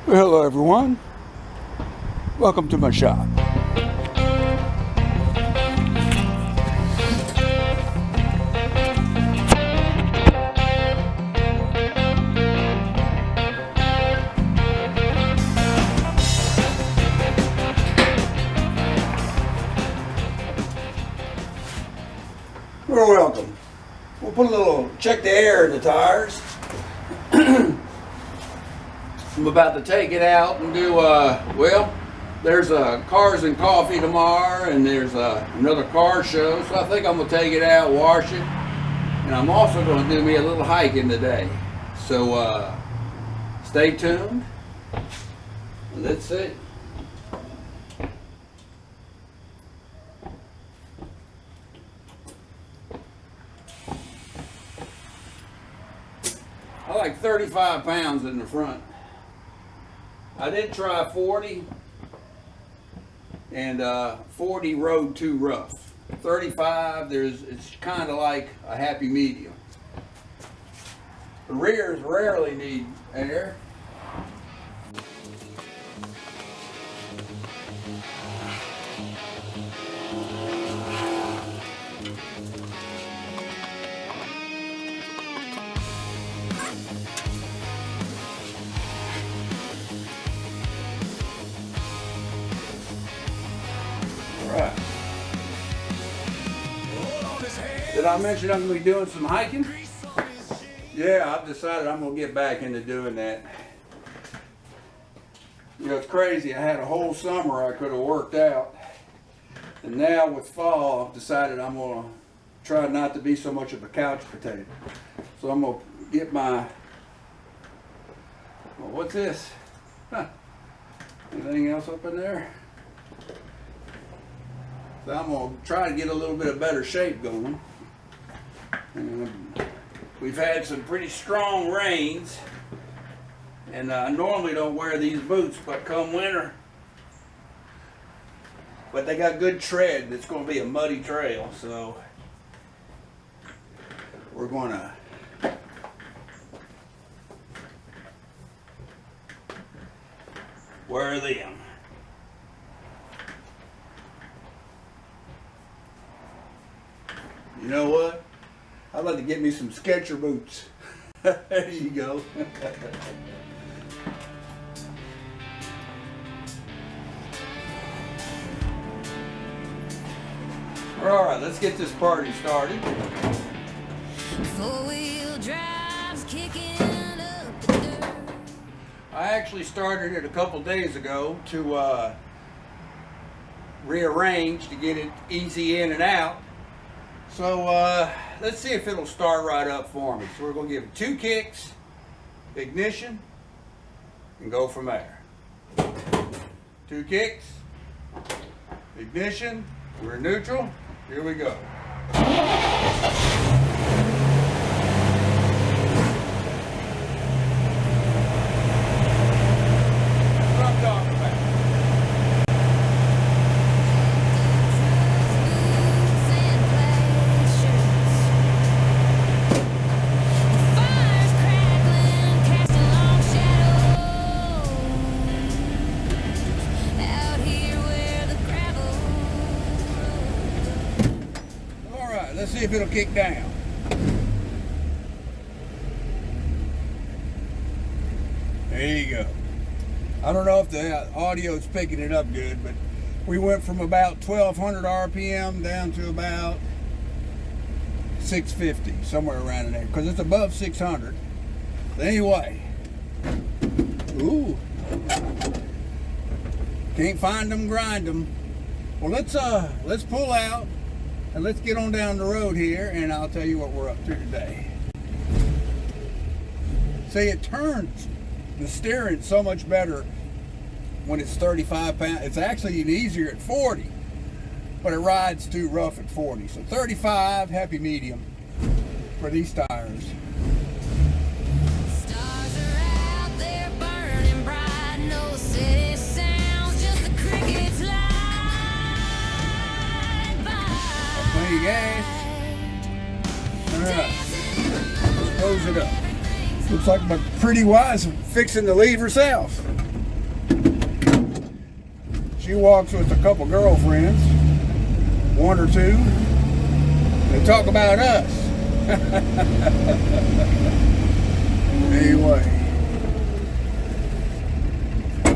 Well, hello everyone. Welcome to my shop. You're welcome. We'll put a little, check the air in the tires. I'm about to take it out and do, well, there's Cars and Coffee tomorrow, and there's another car show, so I think I'm going to take it out, wash it, and I'm also going to do me a little hiking today. So stay tuned. Let's see. I like 35 pounds in the front. I did try 40, and 40 rode too rough. 35, it's kind of like a happy medium. The rears rarely need air. Right. Did I mention I'm going to be doing some hiking? Yeah, I've decided I'm going to get back into doing that. You know, it's crazy. I had a whole summer I could have worked out. And now with fall, I've decided I'm going to try not to be so much of a couch potato. So I'm going to get my, well, what's this? Huh. Anything else up in there? So I'm going to try to get a little bit of better shape going. And we've had some pretty strong rains, and I normally don't wear these boots, but come winter, but they got good tread. It's going to be a muddy trail, so we're going to wear them. You know what? I'd like to get me some Sketcher boots. There you go. All right, let's get this party started. Four-wheel drives kicking up the dirt. I actually started it a couple days ago to rearrange to get it easy in and out. So let's see if it'll start right up for me. So we're going to give it 2 kicks, ignition, and go from there. 2 kicks, ignition, we're neutral, here we go. Let's see if it'll kick down. There you go. I don't know if the audio is picking it up good, but we went from about 1200 RPM down to about 650, somewhere around in there, because it's above 600. But anyway, ooh, can't find them, grind them. Well, let's pull out. And let's get on down the road here, and I'll tell you what we're up to today. See, it turns the steering so much better when it's 35 pounds. It's actually easier at 40, but it rides too rough at 40. So 35, happy medium for these tires. Stars are out there burning bright, no city sounds, just the crickets slide by. Plenty of gas. Alright, let's close it up. Looks like my pretty wife's fixing to leave herself. She walks with a couple girlfriends, one or two. They talk about us. Anyway.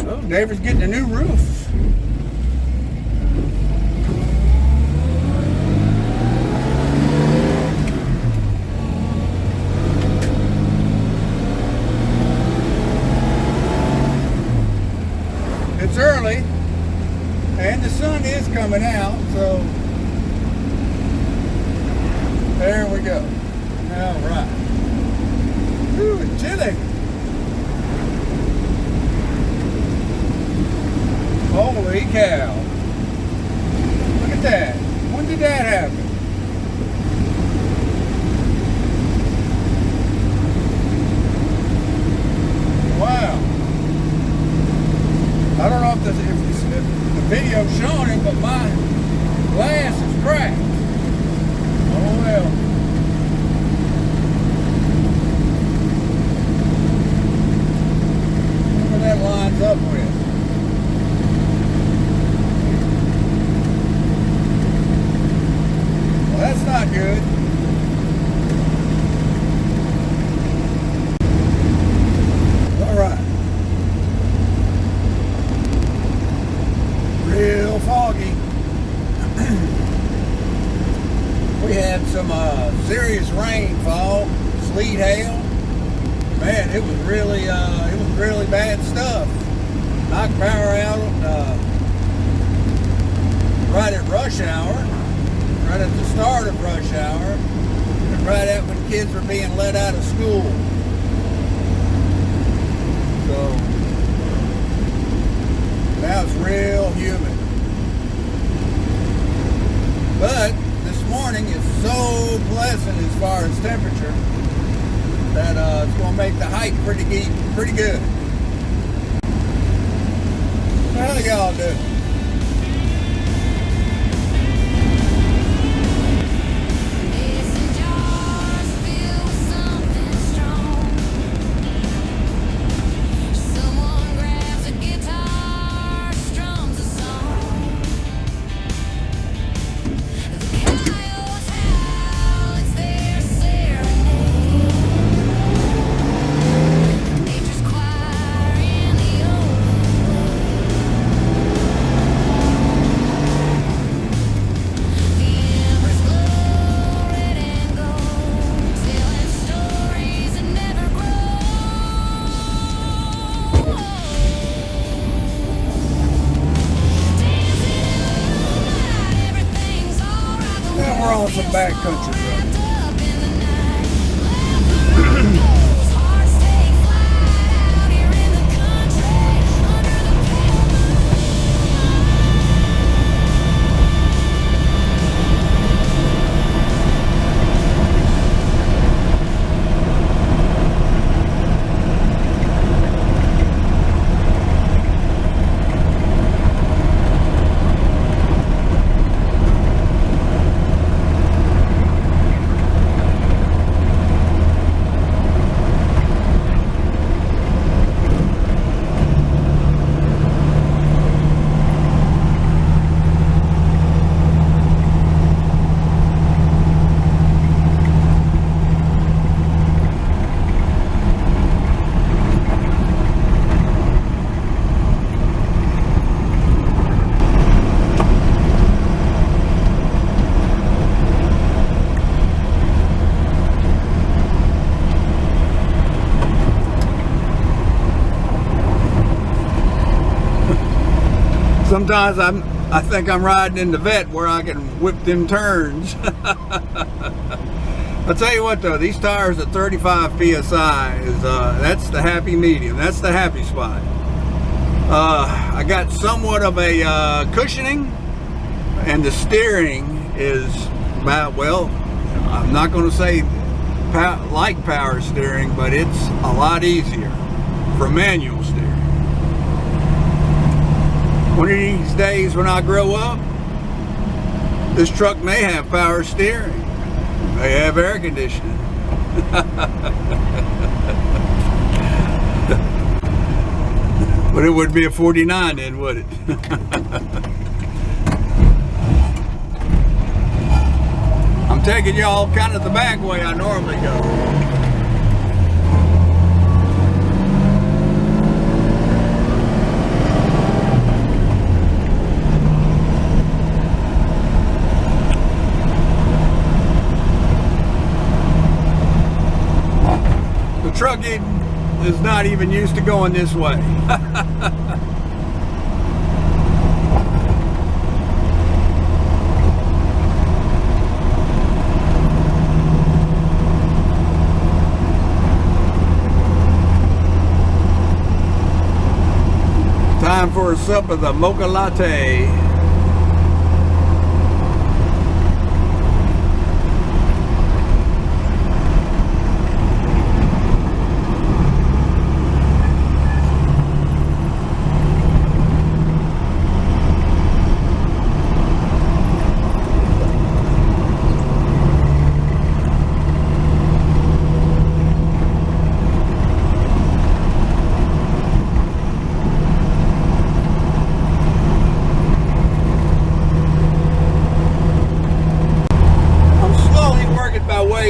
Oh, David's getting a new roof. It's early, and the sun is coming out, so there we go. All right. Ooh, it's chilly. Holy cow. Look at that. When did that happen? Wow. I don't know if the video's showing it, but my glass is cracked. Oh well. Look what that lines up with. Well, that's not good. All right. Real foggy. We had some serious rainfall, sleet, hail. Man, it was really bad stuff. Knocked power out right at rush hour, right at the start of rush hour, and right at when kids were being let out of school. So now it's real humid. But this morning is so pleasant as far as temperature that it's going to make the hike pretty good. How y'all doing? Mason jars filled with something strong. Someone grabs a guitar, strums a song. The coyotes howl, it's their serenade. Nature's choir in the open the embers glow red and gold, telling stories that never grow. Dancing in the moonlight, everything's alright. The Yeah, we're on world some feels backcountry so road. wrapped up in the night. Laughter flows, hearts take flight out here in the country under the pale Sometimes I think I'm riding in the vet where I can whip them turns. I'll tell you what though, these tires at 35 psi is that's the happy medium. That's the happy spot. I got somewhat of a cushioning, and the steering is about, well, I'm not going to say like power steering, but it's a lot easier for manual steering. One of these days when I grow up, this truck may have power steering, may have air conditioning. But it wouldn't be a 49 then, would it? I'm taking y'all kind of the back way I normally go. The truck is not even used to going this way. Time for a sup of the mocha latte.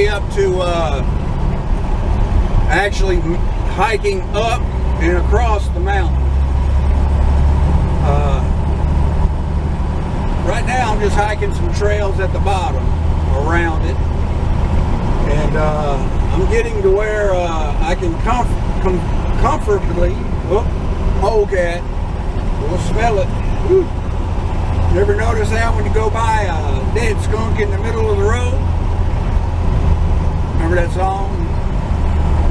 Up to actually hiking up and across the mountain. Right now I'm just hiking some trails at the bottom around it, and I'm getting to where I can comfortably, cat, we'll smell it. Woo. You ever notice how when you go by a dead skunk in the middle of the road? Remember that song?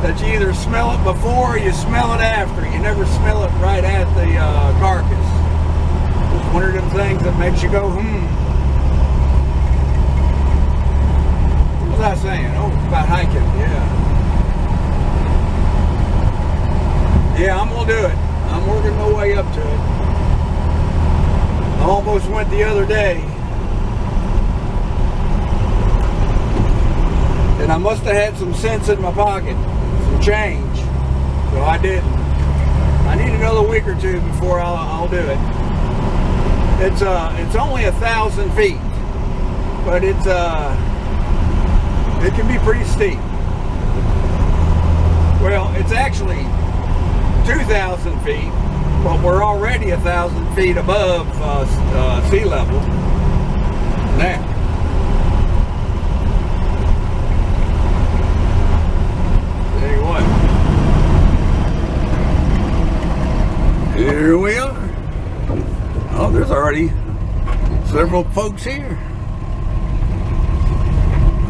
That you either smell it before or you smell it after. You never smell it right at the carcass. It's one of them things that makes you go, What was I saying? Oh, about hiking, yeah. Yeah, I'm gonna do it. I'm working my way up to it. I almost went the other day. And I must have had some sense in my pocket, some change, so I didn't. I need another week or two before I'll do it. It's only 1,000 feet, but it can be pretty steep. Well, it's actually 2,000 feet, but we're already 1,000 feet above sea level now. Here we are. Oh, there's already several folks here.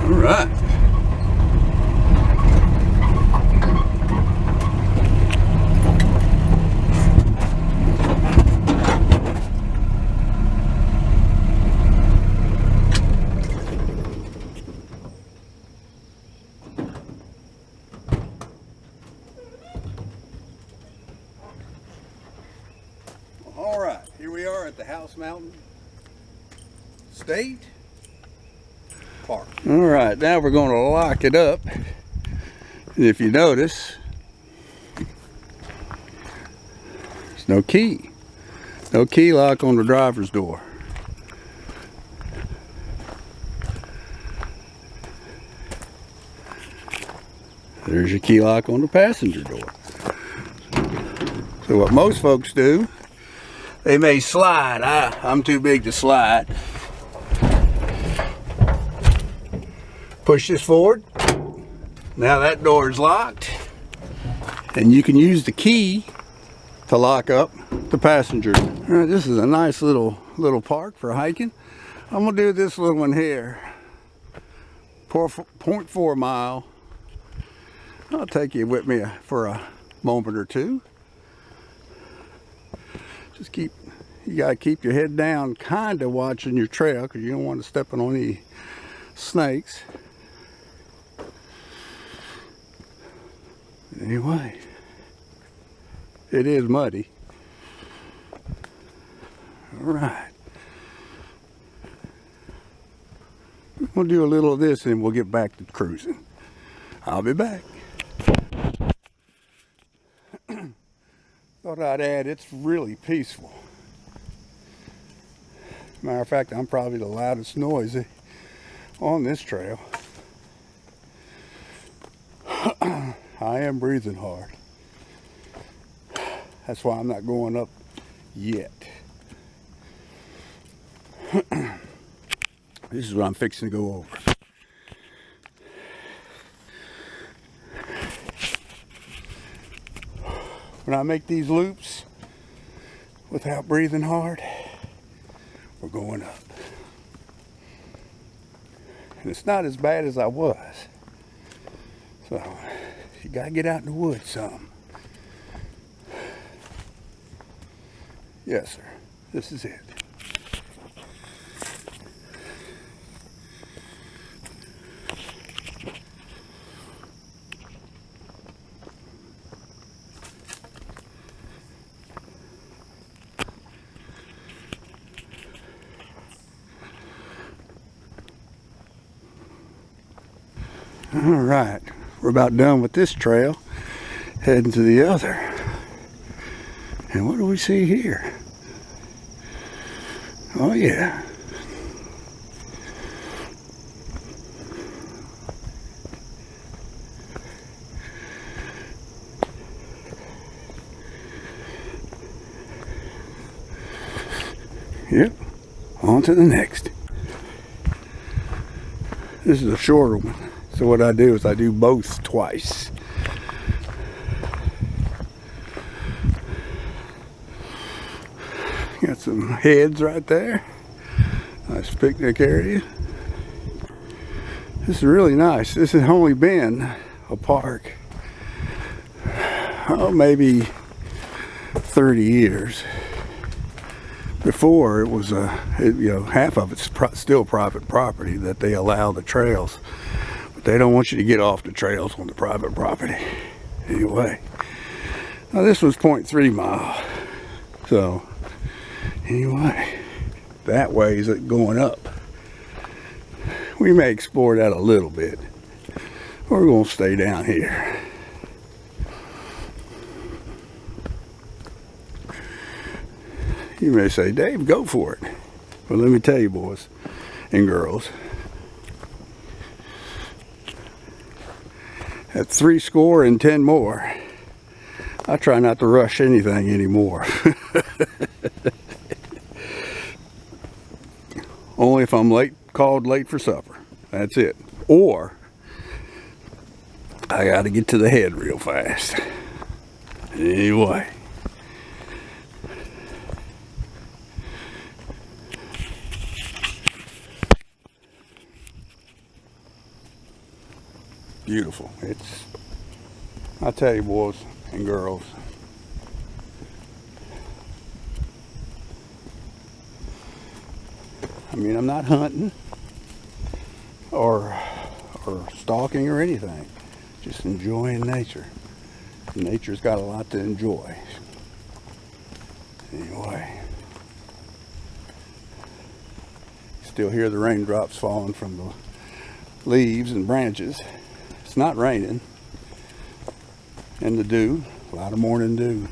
All right. All right, here we are at the House Mountain State Park. All right, now we're going to lock it up. And if you notice, there's no key. No key lock on the driver's door. There's your key lock on the passenger door. So what most folks do, they may slide. I'm too big to slide. Push this forward. Now that door is locked. And you can use the key to lock up the passenger. All right, this is a nice little park for hiking. I'm gonna do this little one here. 0.4 mile. I'll take you with me for a moment or two. Just you gotta keep your head down, kind of watching your trail, because you don't want to step on any snakes. Anyway, it is muddy. All right. We'll do a little of this and we'll get back to cruising. I'll be back. Thought I'd add, it's really peaceful. Matter of fact, I'm probably the loudest noise on this trail. I am breathing hard. That's why I'm not going up yet. This is what I'm fixing to go over. When I make these loops without breathing hard, we're going up. And it's not as bad as I was. So, you gotta get out in the woods some. Yes, sir. This is it. All right, we're about done with this trail, heading to the other. And what do we see here? Oh yeah. Yep, on to the next. This is a shorter one. So what I do is I do both twice. Got some heads right there. Nice picnic area. This is really nice. This has only been a park, oh, maybe 30 years. Before it was half of it's still private property that they allow the trails. They don't want you to get off the trails on the private property. Anyway, now this was 0.3 mile. So, anyway, that way is it going up. We may explore that a little bit. We're going to stay down here. You may say, Dave, go for it. Well, let me tell you, boys and girls, at 70 more, I try not to rush anything anymore. Only if I'm called late for supper. That's it. Or I got to get to the head real fast. Anyway. Beautiful. I tell you, boys and girls, I mean, I'm not hunting or stalking or anything, just enjoying nature. Nature's got a lot to enjoy. Anyway, still hear the raindrops falling from the leaves and branches. It's not raining. And the dew, a lot of morning dew.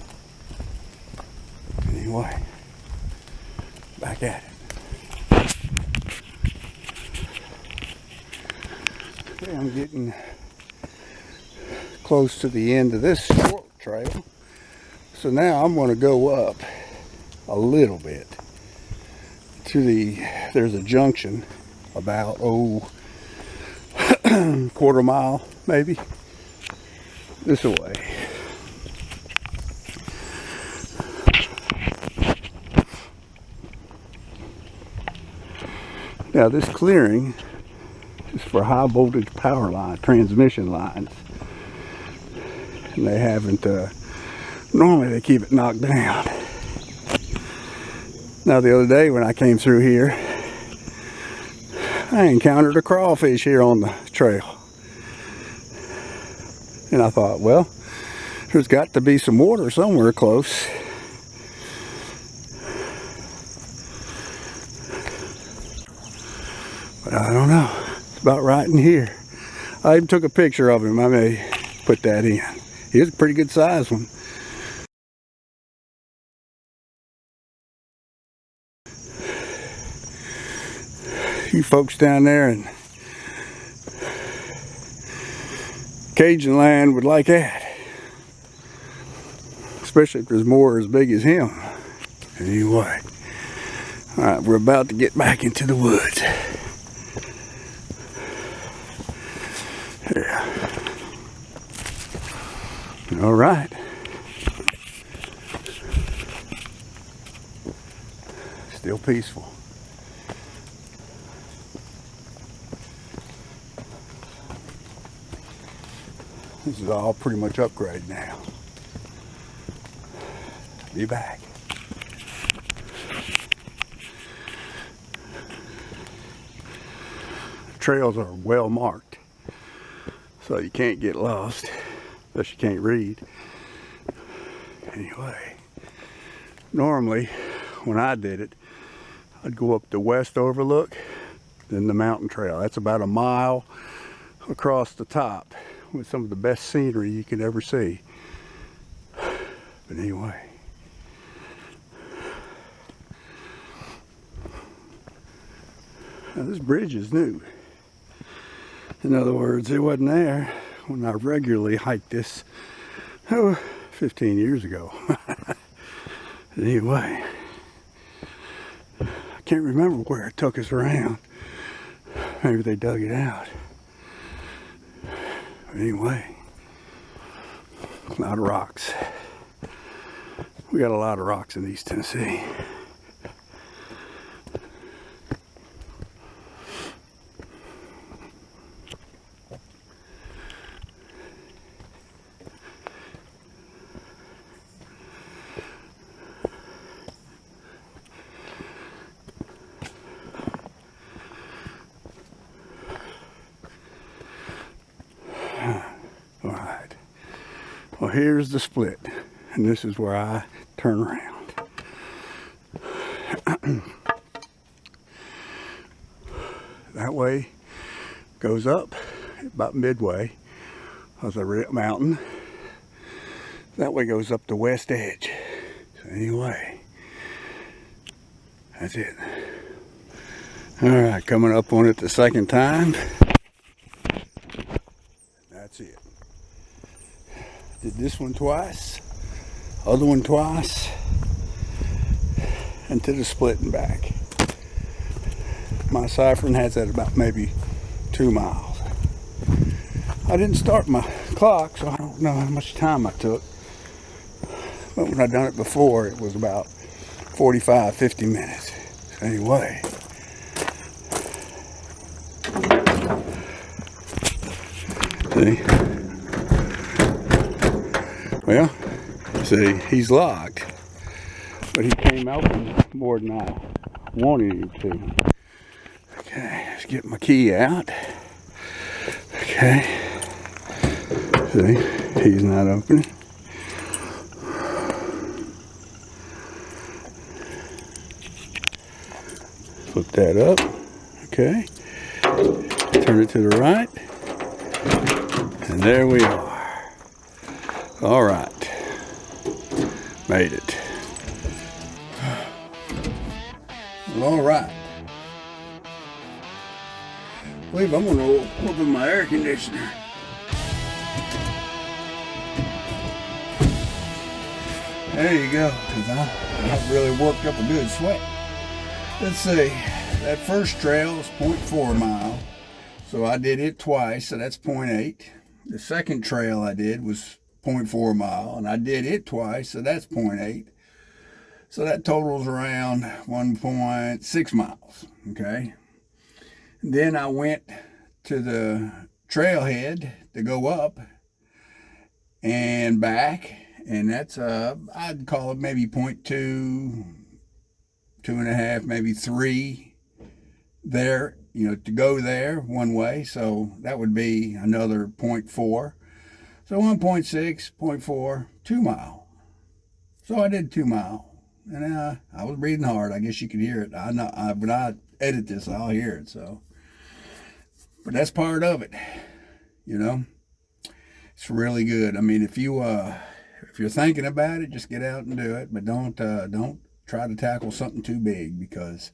Anyway, back at it. Okay, I'm getting close to the end of this short trail. So now I'm going to go up a little bit to there's a junction about, quarter mile maybe this way. Now this clearing is for high voltage power line, transmission lines, and they haven't normally they keep it knocked down. Now the other day when I came through here, I encountered a crawfish here on the trail. And I thought, well, there's got to be some water somewhere close. But I don't know. It's about right in here. I even took a picture of him. I may put that in. He was a pretty good sized one. You folks down there in Cajun land would like that. Especially if there's more as big as him. Anyway. Alright, we're about to get back into the woods. Yeah. Alright. Still peaceful. This is all pretty much upgrade now. Be back. The trails are well marked, so you can't get lost unless you can't read. Anyway, normally when I did it, I'd go up the west overlook, then the mountain trail. That's about a mile across the top with some of the best scenery you could ever see. But anyway. Now this bridge is new. In other words, it wasn't there when I regularly hiked this 15 years ago. Anyway, I can't remember where it took us around. Maybe they dug it out. But anyway, a lot of rocks. We got a lot of rocks in East Tennessee. All right. Well, here's the split, and this is where I turn around. That way goes up about midway of the mountain. That way goes up the west edge. So anyway, that's it. All right, coming up on it the second time. That's it. Did this one twice, other one twice, and to the split and back. My ciphering has that about maybe 2 miles. I didn't start my clock, so I don't know how much time I took. But when I done it before, it was about 45, 50 minutes. So anyway. See? Well, see, he's locked, but he came open more than I wanted him to. Okay, let's get my key out. Okay, see, he's not opening. Flip that up. Okay, turn it to the right, and there we are. All right, made it. Well, all right. I believe I'm gonna open my air conditioner. There you go, because I've really worked up a good sweat. Let's see, that first trail is 0.4 mile, so I did it twice, so that's 0.8. The second trail I did was 0.4 mile, and I did it twice, so that's 0.8. So that totals around 1.6 miles, okay? Then I went to the trailhead to go up and back, and that's, I'd call it maybe 0.2, 2.5, maybe 3 there, you know, to go there one way. So that would be another 0.4. So 1.6, 0.4, 2 mile. So I did 2 mile. And I was breathing hard. I guess you could hear it. I know, when I edit this, I'll hear it. So, but that's part of it. You know, it's really good. I mean, if you're thinking about it, just get out and do it. But don't try to tackle something too big, because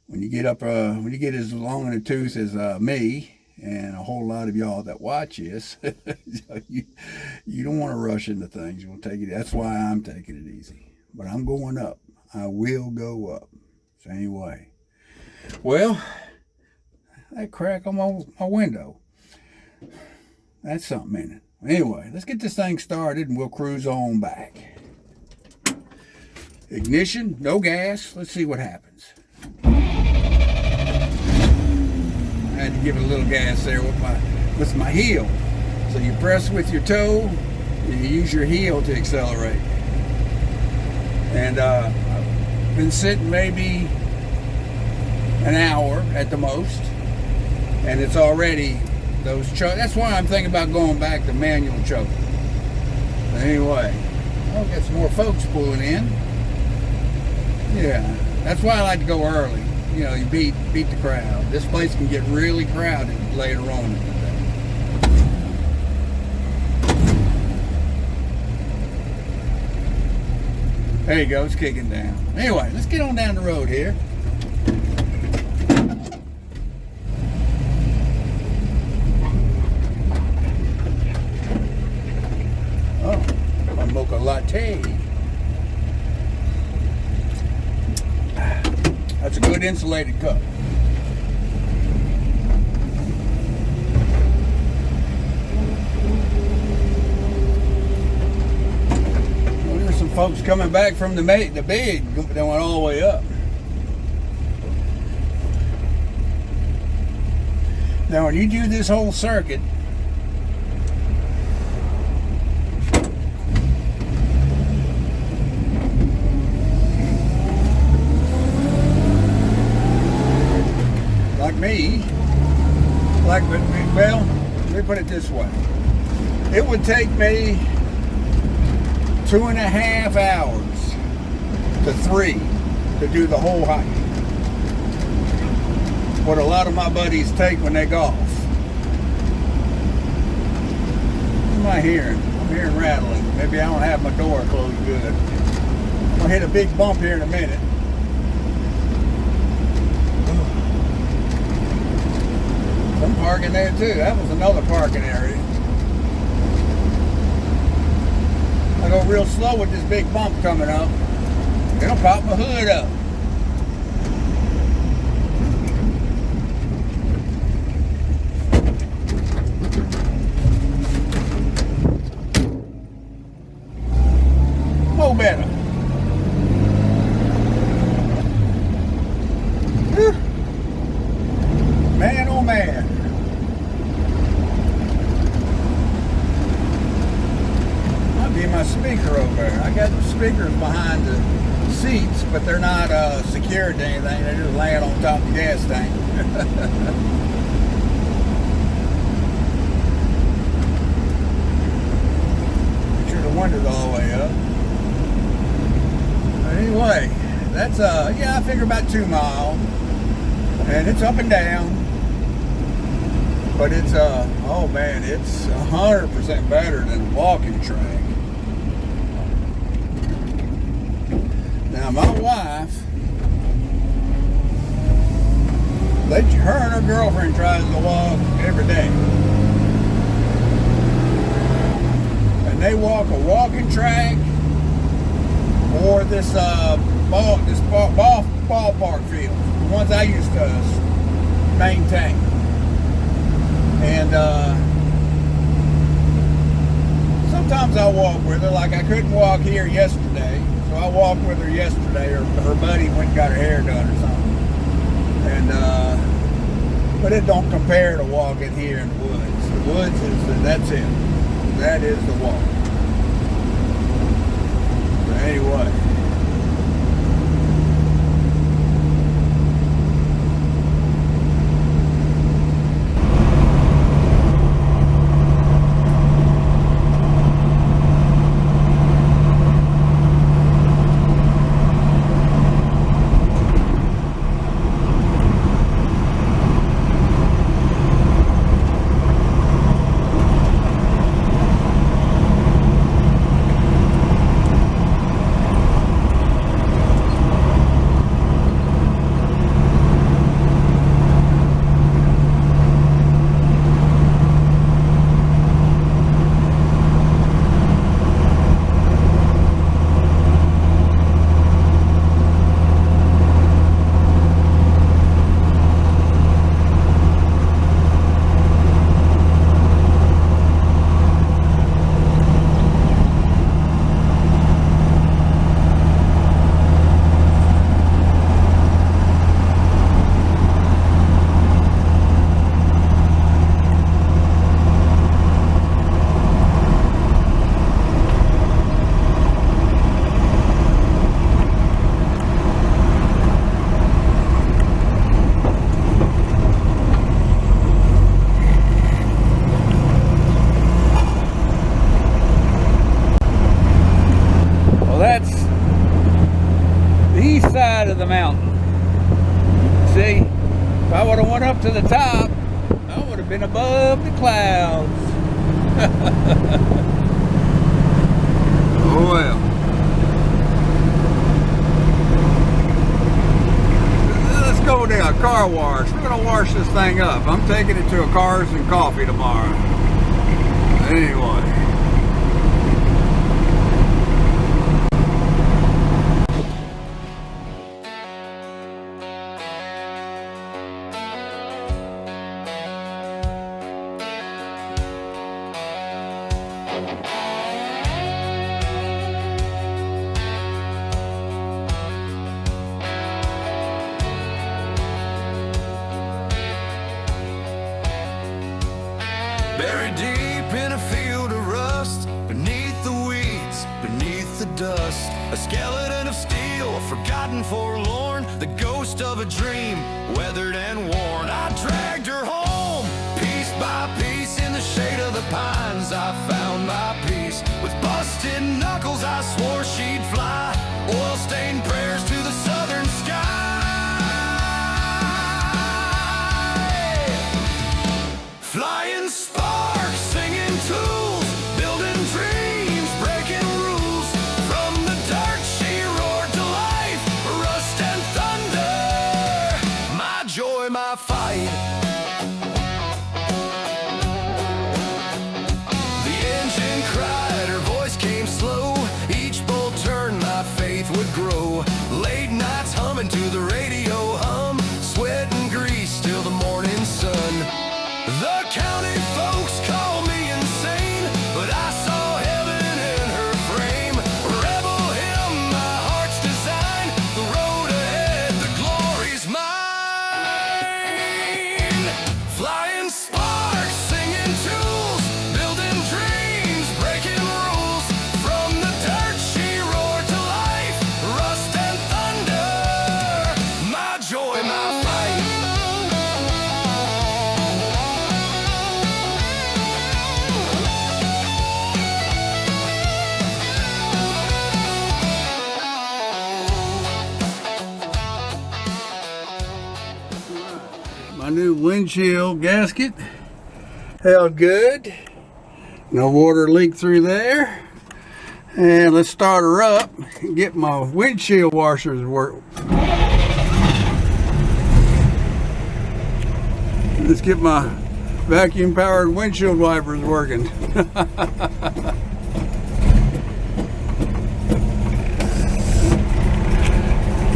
when you get up, when you get as long in a tooth as me, and a whole lot of y'all that watch this, you don't want to rush into things. You want to take it. That's why I'm taking it easy. But I'm going up. I will go up. So anyway, well, that crack on my window, that's something in it. Anyway, let's get this thing started and we'll cruise on back. Ignition, no gas. Let's see what happens. I had to give it a little gas there with my heel. So you press with your toe, and you use your heel to accelerate. And I've been sitting maybe an hour at the most, and it's already those choke. That's why I'm thinking about going back to manual choke. Anyway, I'll get some more folks pulling in. Yeah, that's why I like to go early. You know, you beat the crowd. This place can get really crowded later on in the day. There you go, it's kicking down. Anyway, let's get on down the road here. Oh, a mocha latte. That's a good insulated cup. Well, there's some folks coming back from the big that went all the way up. Now, when you do this whole circuit, well, let me put it this way. It would take me 2.5 hours to 3 to do the whole hike. What a lot of my buddies take when they golf. What am I hearing? I'm hearing rattling. Maybe I don't have my door closed good. I'm gonna hit a big bump here in a minute. Some parking there too. That was another parking area. I go real slow with this big bump coming up. It'll pop my hood up. Oh, better. Whew. Man, oh man. Might be my speaker over there. I got the speakers behind the seats, but they're not secured to anything. They're just laying on top of the gas tank. Make sure the window's all the way up. But anyway, that's yeah, I figure about 2 miles. And it's up and down. But it's oh man, it's 100% better than a walking track. Now my wife, her and her girlfriend tries to walk every day. And they walk a walking track or this ballpark field, the ones I used to maintain. And sometimes I walk with her, like I couldn't walk here yesterday, so I walked with her yesterday, or her buddy went and got her hair done or something. And but it don't compare to walking here in the woods. The woods that's it. That is the walk. But anyway. up to the top, I would have been above the clouds. Oh well. Let's go to a car wash. We're gonna wash this thing up. I'm taking it to a Cars and Coffee tomorrow. Anyway. Buried deep in a field of rust, beneath the weeds, beneath the dust, a skeleton of steel, forgotten, forlorn, the ghost of a dream, weathered and worn. I dragged her home, piece by piece, in the shade of the pines. I found my peace. With busted knuckles, I swore she'd fly, oil-stained prayers to the southern sky. Flying sparks, singing tools, building dreams, breaking rules. From the dirt she roared to life, rust and thunder, my joy, my fight. The engine cried, her voice came slow. Each bolt turned, my faith would grow. Late nights humming to the radio hum, sweat and grease till the morning sun. The county folks call me insane, but I saw heaven in her frame. Rebel hymn, my heart's design. The road ahead, the glory's mine. Flying sparks, singing tools, building dreams, breaking rules. From the dirt she roared to life, rust and thunder, my joy, my fight. My new windshield gasket held good. No water leaked through there. And let's start her up and get my windshield washers work. Let's get my vacuum powered windshield wipers working.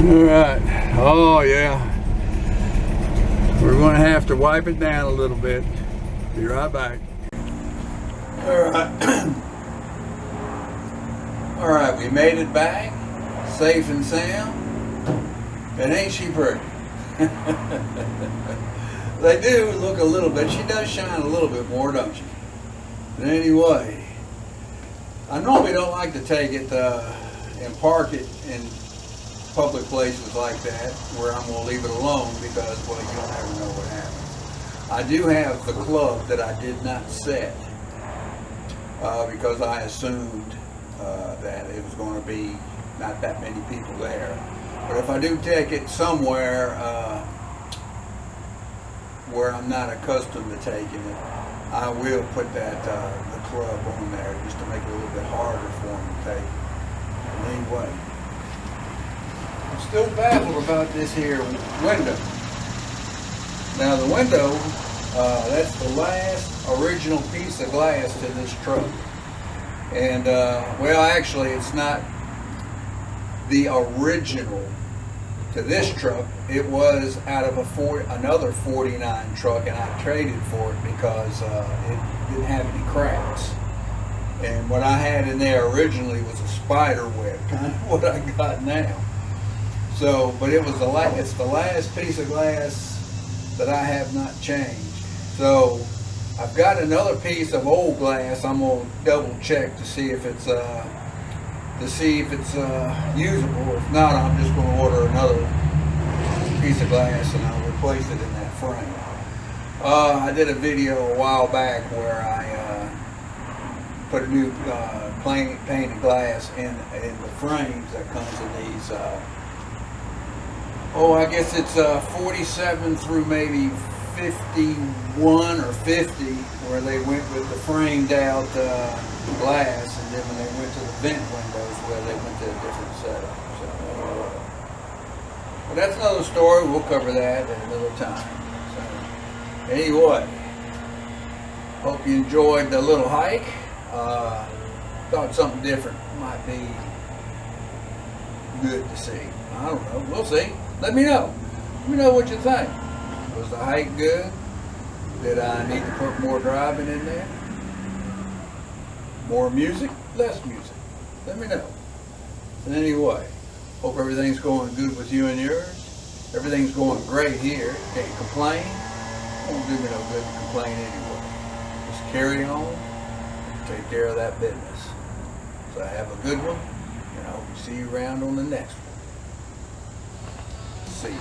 All right. Oh yeah. We're going to have to wipe it down a little bit. Be right back. All right. All right, we made it back, safe and sound. And ain't she pretty? They do look a little bit. She does shine a little bit more, don't she? But anyway, I normally don't like to take it and park it in public places like that, where I'm going to leave it alone because, well, you don't ever know what happens. I do have the club that I did not set because I assumed that it was going to be not that many people there. But if I do take it somewhere where I'm not accustomed to taking it, I will put that the club on there just to make it a little bit harder for them to take it. But anyway, I'm still baffled about this here window. Now the window, that's the last original piece of glass to this truck. And well, actually it's not the original to this truck. It was out of another 49 truck, and I traded for it because it didn't have any cracks. And what I had in there originally was a spider web, kind of what I got now. So, but it was it's the last piece of glass that I have not changed. So I've got another piece of old glass. I'm gonna double check to see if it's usable. If not, I'm just gonna order another piece of glass and I'll replace it in that frame. I did a video a while back where I put a new painted glass in the frames that comes in these. I guess it's 47 through maybe 51 or 50 where they went with the framed out glass, and then when they went to the vent windows, well, they went to a different setup. So, but that's another story. We'll cover that at another time. So, anyway, hope you enjoyed the little hike. Thought something different might be good to see. I don't know. We'll see. Let me know. Let me know what you think. Was the hike good? Did I need to put more driving in there? More music? Less music? Let me know. And anyway, hope everything's going good with you and yours. Everything's going great here. Can't complain. Won't do me no good to complain anyway. Just carry on and take care of that business. So have a good one, and I hope to see you around on the next one. See you.